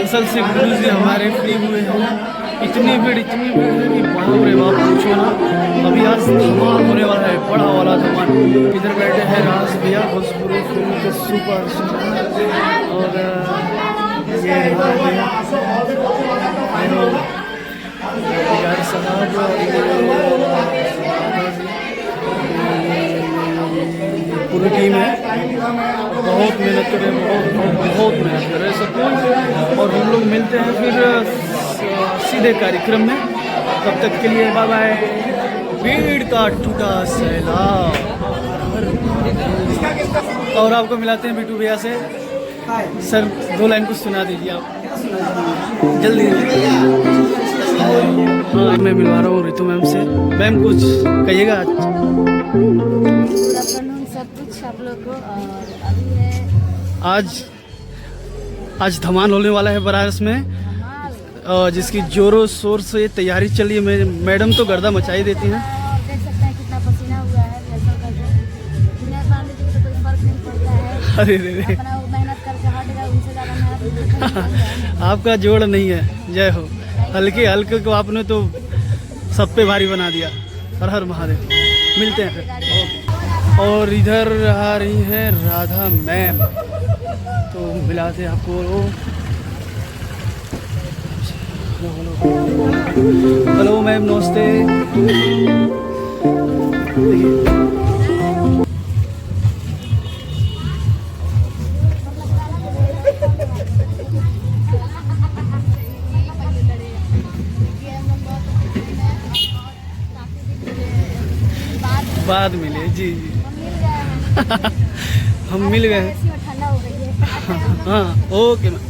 दरअसल से गुरु जी हमारे फ्री हुए हैं। इतनी भीड़ है कि बाप रे बाप पूछो ना। अभी आज धमाल होने वाला है, बड़ा वाला धमाल। इधर बैठे हैं राज भैया, भोजपुरी फिल्म के सुपर और ये यार साहब पूरी टीम है, बहुत मेहनत कर रहे हैं, बहुत मेहनत कर रहे हैं सब लोग। और हम लोग मिलते हैं फिर सीधे कार्यक्रम में। तब तक के लिए बाय बाय। भीड़ का टूटा सैलाब। और आपको मिलाते हैं बिट्टू भैया से। सर 2 लाइन कुछ सुना दीजिए आप जल्दी। हाँ मैं मिलवा रहा हूँ रितु मैम से। मैम कुछ कहिएगा आज। सब कुछ आप लोग को। और अभी है आज धमाल होने वाला है बनारस में, जिसकी जोरों शोर से तैयारी चल रही है। मैडम तो गर्दा मचाई देती हैं। और देख सकते हैं कितना पसीना हुआ है। तो कोई फर्क नहीं पड़ता है। अरे रे अपना वो मेहनत करके हटेगा, उनसे ज़्यादा मेहनत आपका जोड़ नहीं है। जय हो। हल्के हल्के को आपने तो सब पे भारी बना दिया। हर हर महादेव। मिलते हैं फिर। और इधर आ रही है राधा मैम, तो मिलाते हैं आपको। हेलो मैम, नमस्ते। बाद मिले जी जी। हम मिल गए हैं। ठंडा हो गई है। हाँ ओके मैम।